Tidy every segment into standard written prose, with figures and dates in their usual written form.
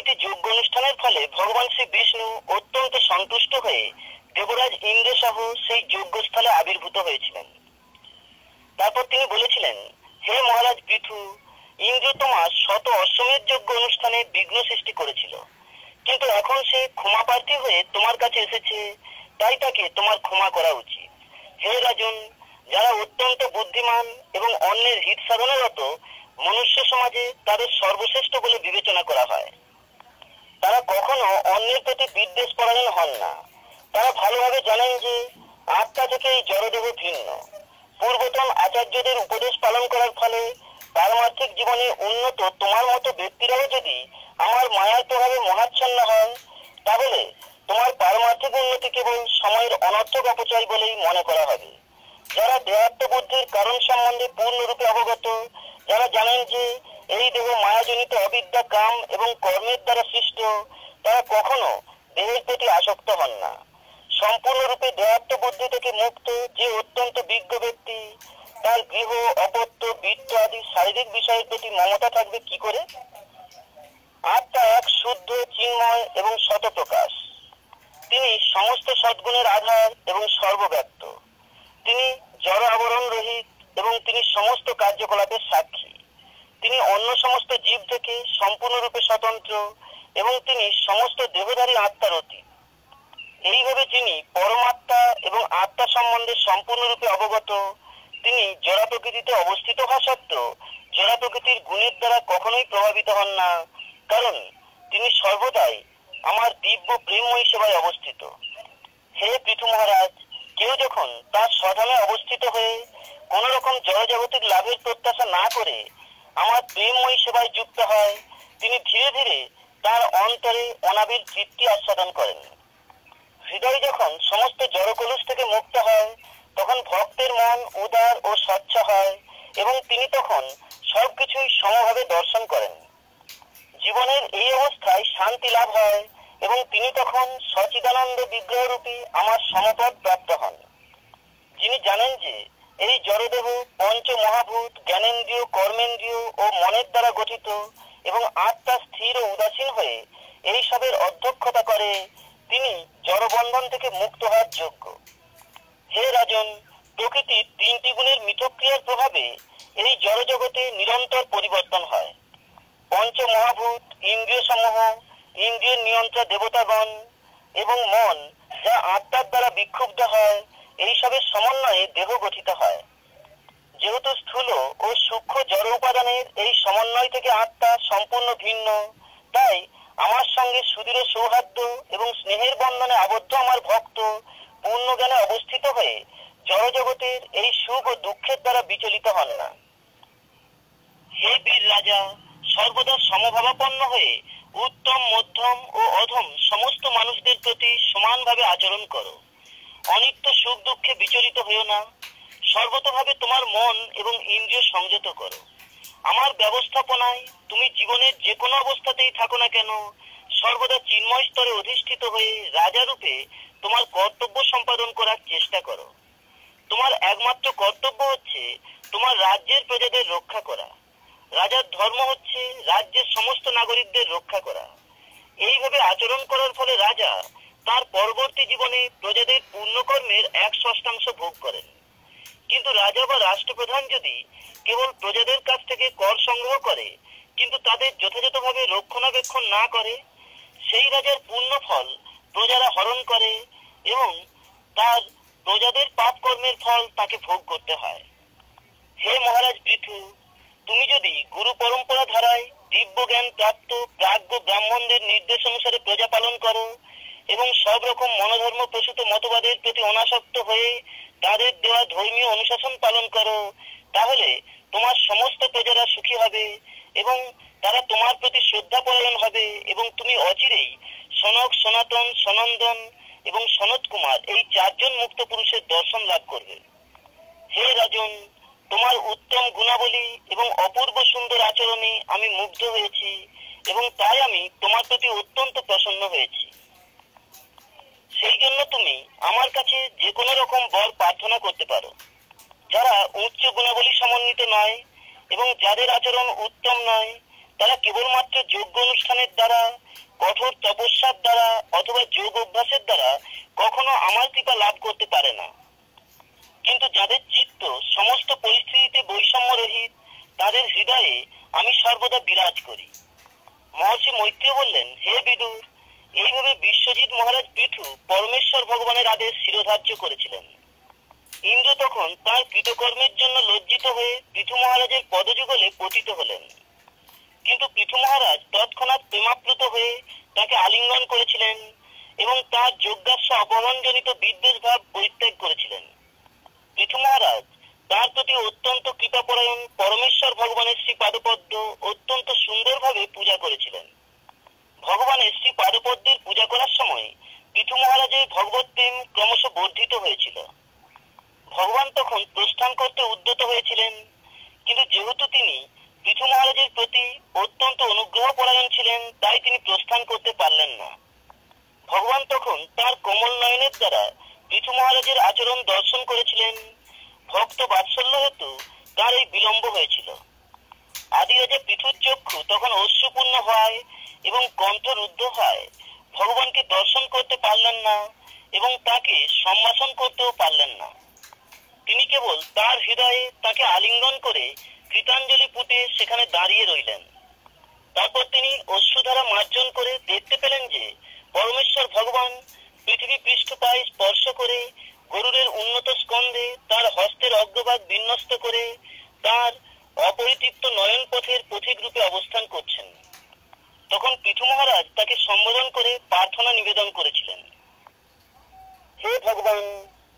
একটি যজ্ঞ অনুষ্ঠানের ফলে ভগবান শ্রী বিষ্ণু অত্যন্ত সন্তুষ্ট হয়ে দেবরাজ ইন্দ্র সহ সেই যজ্ঞস্থলে আবির্ভূত হয়েছিলেন। তারপর তিনি বলেছিলেন, হে মহারাজ পৃথু, ইন্দ্র তোমার শত অশ্বমেধ যজ্ঞ অনুষ্ঠানে বিঘ্ন সৃষ্টি করেছিল, কিন্তু এখন সে ক্ষমা প্রার্থী হয়ে তোমার কাছে এসেছে, তাই তাকে তোমার ক্ষমা করা উচিত। হে রাজন, যারা অত্যন্ত বুদ্ধিমান এবং অন্যের হিত সাধনারত মনুষ্য সমাজে তাদের সর্বশ্রেষ্ঠ বলে বিবেচনা করা হয়। তারা কখনো অন্যের প্রতি বিদ্বেষ পরায়ণ হন না। তারা ভালোভাবে জানেন যে আত্মা থেকে এই জড়দেহ ভিন্ন। পূর্বতন আচার্যদের উপদেশ পালন করার ফলে পারমার্থিক জীবনে উন্নত তোমার মতো ব্যক্তিরাও যদি আমার মায়ার প্রভাবে মহাচ্ছন্ন হয়, তাহলে তোমার পারমার্থিক উন্নতি কেবল সময়ের অনর্থক অপচয় বলেই মনে করা হবে। যারা দেহাত্ম বুদ্ধির কারণ সম্বন্ধে পূর্ণরূপে অবগত, যারা জানেন যে এই দেহ মায়াজনিত অবিদ্যা, কাম এবং কর্মের দ্বারা সৃষ্ট, তারা কখনো দেহের প্রতি আসক্ত হন না। সম্পূর্ণরূপে দেহাত্ম বুদ্ধি থেকে মুক্ত যে অত্যন্ত বিজ্ঞ ব্যক্তি, তার গৃহ, অপত্য, বৃত্ত আদি শারীরিক বিষয়ের প্রতি মমতা থাকবে কি করে? আত্মা এক শুদ্ধ, চিন্ময় এবং শতপ্রকাশ। তিনি সমস্ত সদ্গুণের আধার এবং সর্বব্যাপ্ত। তিনি জড় আবরণ রহিত এবং তিনি সমস্ত কার্যকলাপের সাক্ষী। তিনি অন্য সমস্ত জীব থেকে সম্পূর্ণরূপে স্বতন্ত্র এবং তিনি সমস্ত দেহধারী আত্মার অতীত। এইভাবে যিনি পরমাত্মা এবং আত্মা সম্বন্ধে সম্পূর্ণরূপে অবগত, তিনি জড়া প্রকৃতিতে অবস্থিত হওয়া সত্ত্বেও জড়া প্রকৃতির গুণের দ্বারা কখনোই প্রভাবিত হন না, কারণ তিনি সর্বদাই আমার দিব্য প্রেমময়ী সেবায় অবস্থিত। হে পৃথু মহারাজ, কেউ যখন তার স্বধামে অবস্থিত হয়ে কোন রকম জড়জাগতিক লাভের প্রত্যাশা না করে আমার প্রেমময়ী সেবায় যুক্ত হয়, তিনি ধীরে ধীরে তার অন্তরে অনাবিল তৃপ্তি আস্বাদন করেন। হৃদয় যখন সমস্ত জড়কলুষ থেকে মুক্ত হয়, তখন ভক্তের মন উদার ও স্বচ্ছ হয় এবং তিনি তখন সবকিছুই সমভাবে দর্শন করেন। জীবনের এই অবস্থায় শান্তি লাভ হয় এবং তিনি তখন সচিদানন্দ বিগ্রহরূপী আমার সমপদ প্রাপ্ত হন। যিনি জানেন যে এই জড়দেহ পঞ্চ মহাভূত, জ্ঞানেন্দ্রিয়, কর্মেন্দ্রিয় ও মনের দ্বারা গঠিত এবং আত্মা স্থির ও উদাসীন হয়ে এই সবের অধ্যক্ষতা করে, তিনি জড়বন্ধন থেকে মুক্ত হওয়ার যোগ্য। হে রাজন, প্রকৃতির তিনটি গুণের মিথক্রিয়ার প্রভাবে এই জড়জগতে নিরন্তর পরিবর্তন হয়। পঞ্চ মহাভূত, ইন্দ্রিয় সমূহ, ইন্দ্রিয় নিয়ন্ত্রণ দেবতাগণ এবং মন, যা আত্মার দ্বারা বিক্ষুব্ধ হয়, এই সবের সমন্বয়ে দেহ গঠিত হয়। যেহেতু স্থূল ও সূক্ষ্ম জড় উপাদানের এই সমন্বয় থেকে আত্মা সম্পূর্ণ ভিন্ন, তাই আমার সঙ্গে সুদৃঢ় সৌহার্দ্য এবং স্নেহের বন্ধনে আবদ্ধ আমার ভক্ত পূর্ণ জ্ঞানে অবস্থিত হয়ে জড়জগতের এই সুখ ও দুঃখের দ্বারা বিচলিত হন না। হে বীর রাজা, সর্বদা সমভাবাপন্ন হয়ে উত্তম, মধ্যম ও অধম সমস্ত মানুষদের প্রতি সমানভাবে আচরণ করো। অনিত্য সুখ দুঃখে বিচলিত হইও না। সর্বতভাবে তোমার মন এবং ইন্দ্রিয় সংযত করো। আমার ব্যবস্থাপনায় তুমি জীবনের যে কোনো অবস্থাতেই থাকো না কেন, সর্বদা চিন্ময় স্তরে অধিষ্ঠিত হয়ে রাজারূপে তোমার কর্তব্য সম্পাদন করার চেষ্টা করো। তোমার একমাত্র কর্তব্য হচ্ছে তোমার রাজ্যের প্রজাদের রক্ষা করা। রাজার ধর্ম হচ্ছে রাজ্যের সমস্ত নাগরিকদের রক্ষা করা। এইভাবে আচরণ করার ফলে রাজা তার পরবর্তী জীবনে প্রজাদের পুণ্যকর্মের 1/6 ভোগ করেন। কিন্তু রাজা বা রাষ্ট্রপ্রধান যদি কেবল প্রজাদের কাছ থেকে কর সংগ্রহ করে কিন্তু তাদের যথাযথভাবে রক্ষণাবেক্ষণ না করে, সেই রাজার পুণ্য ফল প্রজারা হরণ করে এবং তার প্রজাদের পাপ কর্মের ফল তাকে ভোগ করতে হয়। হে মহারাজ পৃথু, তুমি যদি গুরু পরম্পরা ধারায় দিব্য জ্ঞান প্রাপ্ত প্রাজ্ঞ ব্রাহ্মণদের নির্দেশ অনুসারে প্রজা পালন করো এবং সব রকম মনোধর্ম প্রসূত মতবাদের প্রতি অনাসক্ত হয়ে তাদের দেওয়া ধর্মীয় অনুশাসন পালন করো, তাহলে তোমার সমস্ত প্রজারা সুখী হবে এবং তারা তোমার প্রতি শ্রদ্ধাপরায়ণ হবে এবং তুমি অচিরেই সনক, সনাতন, সনন্দন এবং সনত কুমার এই 4 জন মুক্ত পুরুষের দর্শন লাভ করবে। হে রাজন, তোমার উত্তম গুণাবলী এবং অপূর্ব সুন্দর আচরণে আমি মুগ্ধ হয়েছি এবং তাই আমি তোমার প্রতি অত্যন্ত প্রসন্ন হয়েছি। সেই জন্য তুমি আমার কাছে যে কোনো রকম বর প্রার্থনা করতে পারো। যারা উচ্চ গুণাবলী সমন্বিত নয় এবং যাদের আচরণ উত্তম নয়, তারা কেবলমাত্র যোগ্য অনুষ্ঠানের দ্বারা, কঠোর তপস্যার দ্বারা অথবা যোগ অভ্যাসের দ্বারা কখনো আমার কৃপা লাভ করতে পারে না। কিন্তু যাদের চিত্ত সমস্ত পরিস্থিতিতে বৈষম্য রহিত, তাদের হৃদয়ে আমি সর্বদা বিরাজ করি। মহর্ষি মৈত্রেয় বললেন, হে বিদুর, এইভাবে বিশ্বজিৎ মহারাজ পৃথু পরমেশ্বর ভগবানের আদেশ শিরোধার্য করেছিলেন। ইন্দ্র তখন তার কৃতকর্মের জন্য লজ্জিত হয়ে পৃথু মহারাজের পদযুগলে পতিত হলেন। কিন্তু পৃথু মহারাজ তৎক্ষণাৎ প্রেমাপ্লুত হয়ে তাকে আলিঙ্গন করেছিলেন এবং তার যজ্ঞাশ্ব অপমানজনিত বিদ্বেষ ভাব পরিত্যাগ করেছিলেন। পৃথু মহারাজ তার প্রতি অত্যন্ত কৃপাপরায়ণ পরমেশ্বর ভগবানের শ্রী পাদপদ্ম অত্যন্ত সুন্দরভাবে পূজা করেছিলেন। ভগবানের শ্রী পাদপদ্মের পূজা করার সময় পৃথু মহারাজের ভগবত প্রেম ক্রমশ বর্ধিত হয়েছিল। ভগবান তখন প্রস্থান করতে উদ্যত হয়েছিলেন, কিন্তু যেহেতু তিনি পৃথু মহারাজের প্রতি অত্যন্ত অনুগ্রহ পরায়ণ ছিলেন, তাই তিনি প্রস্থান করতে পারলেন না। ভগবান তখন তার কোমল নয়নের দ্বারা পৃথু মহারাজের আচরণ দর্শন করেছিলেন। ভক্ত বাৎসল্য হেতু তার এই বিলম্ব হয়েছিল। আদিরাজা পৃথুর চক্ষু তখন অশ্রুপূর্ণ হয় এবং কণ্ঠ রুদ্ধ হয়। ভগবানকে দর্শন করতে পারলেন না এবং তাকে সম্ভাষণ করতেও পারলেন না। তিনি কেবল তার হৃদয়ে তাকে আলিঙ্গন করে কৃতাঞ্জলি পুঁতে সেখানে দাঁড়িয়ে রইলেন। তারপর তিনি অশ্রুধারা মার্জন করে দেখতে পেলেন যে পরমেশ্বর ভগবান পৃথিবী পৃষ্ঠপায় স্পর্শ করে গরুরের উন্নত স্কন্ধে তার হস্তের অগ্রভাগ বিন্যস্ত করে তার অপরিতৃপ্ত নয়ন পথের পথিক রূপে অবস্থান করছেন। তখন পৃথু মহারাজ তাকে সম্বোধন করে প্রার্থনা নিবেদন করেছিলেন, হে ভগবান,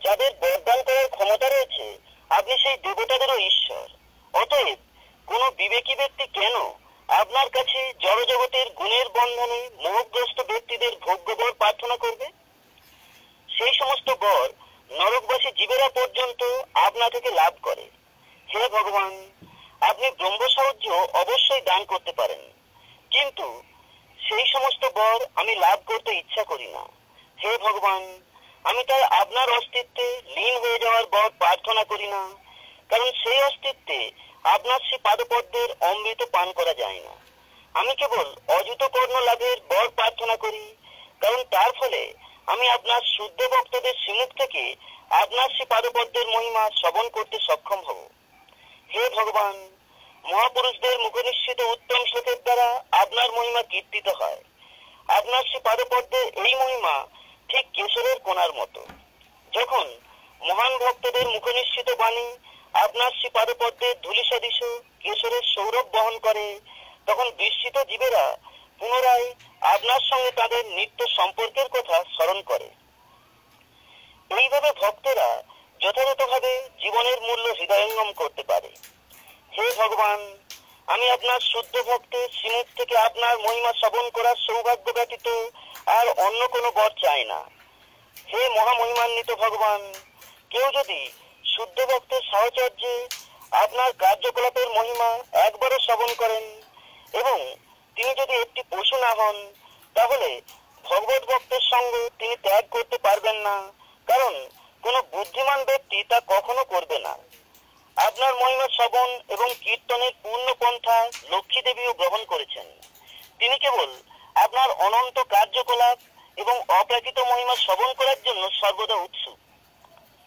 যাদের বরদান করার ক্ষমতা রয়েছে, আপনি সেই দেবতাদেরও ঈশ্বর। অতএব কোন বিবেকী ব্যক্তি কেন আপনার কাছে জড়জগতের গুণের বন্ধনে মোহগ্রস্ত ব্যক্তিদের ভোগ্য বর প্রার্থনা করবে? সেই সমস্ত বর নরকবাসী জীবেরা পর্যন্ত আপনা থেকে লাভ করে। হে ভগবান, আপনি ব্রহ্ম সাহায্য অবশ্যই দান করতে পারেন, কিন্তু সেই সমস্ত বর আমি লাভ করতে ইচ্ছা করি না। হে ভগবান, আমি তাই আপনার অস্তিত্বে লীন হয়ে যাওয়ার বর প্রার্থনা করি না, কারণ সেই অস্তিত্বে আপনার সে পাদপদ্মের অমৃত পান করা যায় না। আমি কেবল অযুত কর্ণ লাভের বর প্রার্থনা করি, কারণ তার ফলে আমি আপনার শুদ্ধ ভক্তদের শ্রীমুখ থেকে আপনার সে পাদপদ্মের মহিমা শ্রবণ করতে সক্ষম হব। হে ভগবান, মহাপুরুষদের মুখনিঃসৃত উত্তম শ্লোকের দ্বারা আপনার মহিমা কীর্তিত হয়। আপনার সে পাদপদ্মের এই মহিমা ঠিক কেশরের কোণার মতো। যখন মহান ভক্তদের মুখনিঃসৃত বাণী আপনার শ্রী পাদপদ্মের ধূলি সদৃশ কেশরের সৌরভ বহন করে, তখন বিস্মিত জীবেরা পুনরায় আপনার সঙ্গে তাদের নিত্য সম্পর্কের কথা স্মরণ করে। এইভাবে ভক্তেরা যথাযথভাবে জীবনের মূল্য হৃদয়ঙ্গম করতে পারে। হে ভগবান, আমি আপনার শুদ্ধ ভক্তের শ্রীমুখ থেকে আপনার মহিমা শ্রবণ করার সৌভাগ্য ব্যতীত আর অন্য কোনো বর চাই না। হে মহামহিমান্বিত ভগবান, কেউ যদি শুদ্ধ ভক্তের সাহচর্যে আপনার কার্যকলাপের মহিমা একবারও শ্রবণ করেন এবং তিনি যদি একটি পশু না হন, তাহলে ভগবত ভক্তের সঙ্গে তিনি ত্যাগ করতে পারবেন না, কারণ কোনো বুদ্ধিমান ব্যক্তি তা কখনো করবে না। আপনার মহিমা শ্রবণ এবং কীর্তনের পূর্ণ পন্থা লক্ষ্মী দেবীও গ্রহণ করেছেন। তিনি কেবল আপনার অনন্ত কার্যকলাপ এবং অপ্রাকৃত মহিমা শ্রবণ করার জন্য সর্বদা উৎসুক।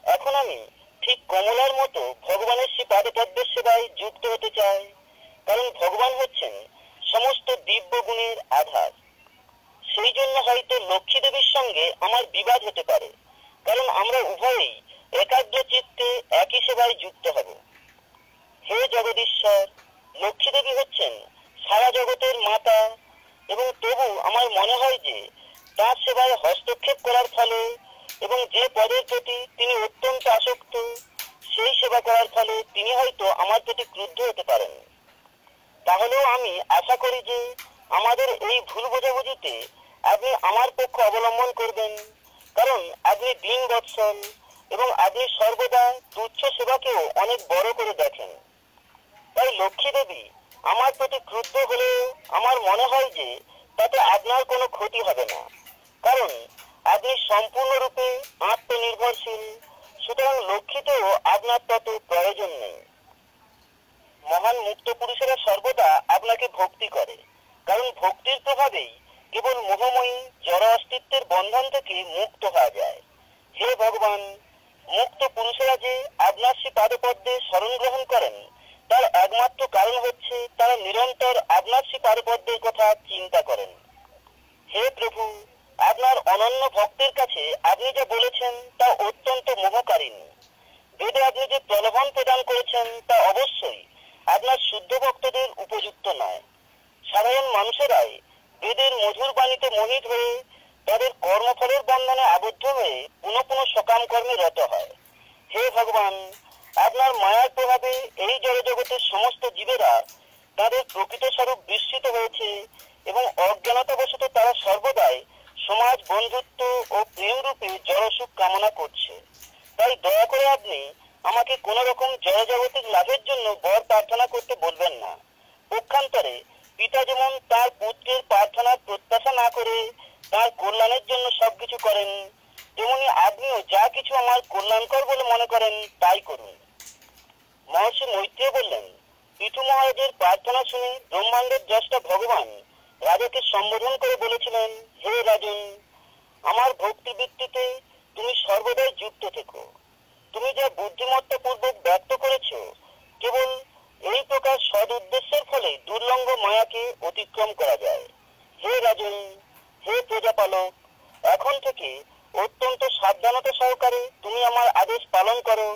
এখন আমি ঠিক কমলার মতো ভগবানের শ্রী পাদপদ্মের সেবায় যুক্ত হতে চাই, কারণ ভগবান হচ্ছেন সমস্ত দিব্য গুণের আধার। সেই জন্য হয়তো লক্ষ্মী দেবীর সঙ্গে আমার বিবাদ হতে পারে, কারণ আমরা উভয়েই একাগ্র চিত্তে একই সেবায় যুক্ত হব। হে জগদীশ্বর, লক্ষ্মী দেবী হচ্ছেন সারা জগতের মাতা, এবং তবু আমার মনে হয় যে তার সেবায় হস্তক্ষেপ করার ফলে এবং যে পদের প্রতি তিনি অত্যন্ত আসক্ত, সেই সেবা করার ফলে তিনি হয়তো আমার প্রতি ক্রুদ্ধ হতে পারেন। তাহলেও আমি আশা করি যে আমাদের এই ভুল বোঝাবুঝিতে আপনি আমার পক্ষ অবলম্বন করবেন, কারণ আপনি দীন বৎসল এবং আপনি সর্বদা তুচ্ছ সেবাকেও অনেক বড় করে দেখেন। তাই লক্ষ্মী দেবী আমার প্রতি ক্রুদ্ধ হলেও আমার মনে হয় যে তাতে আপনার কোনো ক্ষতি হবে না, কারণ আপনি সম্পূর্ণরূপে আত্মনির্ভরশীল। সুতরাং লক্ষ্মীতেও আপনার তত প্রয়োজন নেই। মহান মুক্ত পুরুষেরা সর্বদা আপনাকে তাকে ভক্তি করে, কারণ ভক্তির প্রভাবেই কেবল মোহময়ী জড় অস্তিত্বের বন্ধন থেকে মুক্ত হওয়া যায়। হে ভগবান, মুক্ত পুরুষেরা যে আপনার শ্রী পাদপদ্মে শরণ গ্রহণ করেন, তার একমাত্র কারণ হচ্ছে তারা নিরন্তর আপনার শ্রী পাদপদ্মের কথা চিন্তা করেন। হে প্রভু, আপনার অনন্য ভক্তের কাছে আপনি যা বলেছেন তা অত্যন্ত মোহকারিণী। বেদে আপনি যে প্রলোভন প্রদান করেছেন তা অবশ্যই আপনার শুদ্ধ ভক্তদের উপযুক্ত নয়। সাধারণ মানুষেরাই বেদের মধুর বাণীতে মোহিত হয়ে তাদের কর্মফলের বন্ধনে আবদ্ধ হয়ে পুনঃ পুনঃ সকাম কর্মে রত হয়। হে ভগবান, আপনার মায়ার প্রভাবে এই জড়জগতের সমস্ত জীবেরা তাদের প্রকৃত স্বরূপ বিস্মৃত হয়েছে এবং অজ্ঞানতাবশত তারা সর্বদাই সমাজ, বন্ধুত্ব ও প্রেম রূপে জড়সুখ কামনা করছে। তাই দয়া করে আপনি আমাকে কোন রকম জড়জাগতিক লাভের জন্য বর প্রার্থনা করতে বলবেন না। পক্ষান্তরে পিতা যেমন তার পুত্রের প্রার্থনার প্রত্যাশা না করে তার কল্যাণের জন্য সবকিছু করেন, তেমনি আপনিও যা কিছু আমার কল্যাণকর বলে মনে করেন তাই করুন। মহর্ষি মৈত্রেয় বললেন, পৃথু মহারাজের প্রার্থনা শুনে ব্রহ্মাণ্ডের দ্রষ্টা ভগবান রাজাকে সম্বোধন করে বলেছিলেন, হে রাজন, আমার ভক্তিবৃত্তিতে তুমি সর্বদাই যুক্ত থেকো। তুমি যা বুদ্ধিমত্তা পূর্বক ব্যক্ত করেছ, কেবল এই প্রকার সদ উদ্দেশ্যের ফলে দুর্লঙ্গ মায়াকে অতিক্রম করা যায়। হে রাজন, হে প্রজাপালক, এখন থেকে অত্যন্ত সাবধানতা সহকারে তুমি আমার আদেশ পালন করো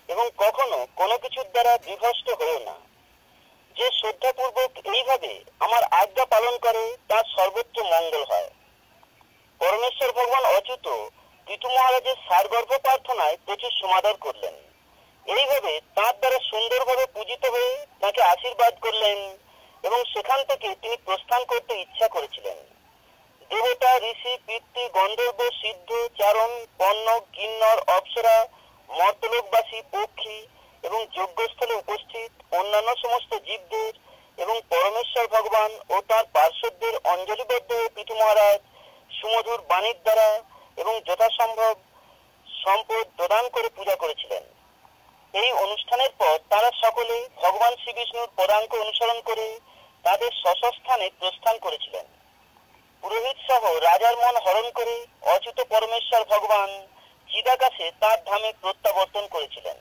এবং কখনো কোনো কিছুর দ্বারা বিভ্রষ্ট হও না। যে শ্রদ্ধাপূর্বক এইভাবে আমার আজ্ঞা পালন করে তার সর্বোচ্চ মঙ্গল হয়। পরমেশ্বর ভগবান অচ্যুত পৃথু মহারাজের সারগর্ভ প্রার্থনায় প্রচুর সমাদর করলেন। এইভাবে তাঁর দ্বারা সুন্দরভাবে পূজিত হয়ে তাকে আশীর্বাদ করলেন এবং সেখান থেকে তিনি প্রস্থান করতে ইচ্ছা করেছিলেন। দেবতা, ঋষি, পিতৃ, গন্ধর্ব, সিদ্ধ, চারণ, পন্ন, কিন্নর, অপ্সরা, মর্তলোকবাসী, পক্ষী এবং যজ্ঞস্থলে উপস্থিত অন্যান্য সমস্ত জীবদের এবং পরমেশ্বর ভগবান ও তার পার্শ্বদের অঞ্জলিবদ্ধ হয়ে পৃথু মহারাজ সুমধুর বাণীর দ্বারা এবং যথাসম্ভব সম্পদ প্রদান করে পূজা করেছিলেন। এই অনুষ্ঠানের পর তারা সকলে ভগবান শ্রী বিষ্ণুর পদাঙ্ক অনুসরণ করে তাদের স্বস্থানে প্রস্থান করেছিলেন। পুরোহিত সহ রাজার মন হরণ করে অচ্যুত পরমেশ্বর ভগবান চিদাকাশে তার ধামে প্রত্যাবর্তন করেছিলেন।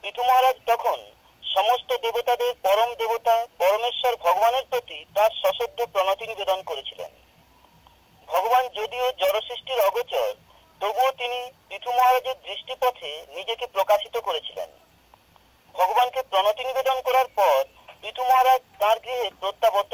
পৃথু মহারাজ তখন সমস্ত দেবতাদের পরম দেবতা পরমেশ্বর ভগবানের প্রতি তার সশ্রদ্ধ প্রণতি নিবেদন করেছিলেন। ভগবান যদিও জড়সৃষ্টির অগোচর, তবুও তিনি পৃথু মহারাজের দৃষ্টিপথে নিজেকে প্রকাশিত করেছিলেন। ভগবানকে প্রণতি নিবেদন করার পর পৃথু মহারাজ তাঁর গৃহে প্রত্যাবর্তন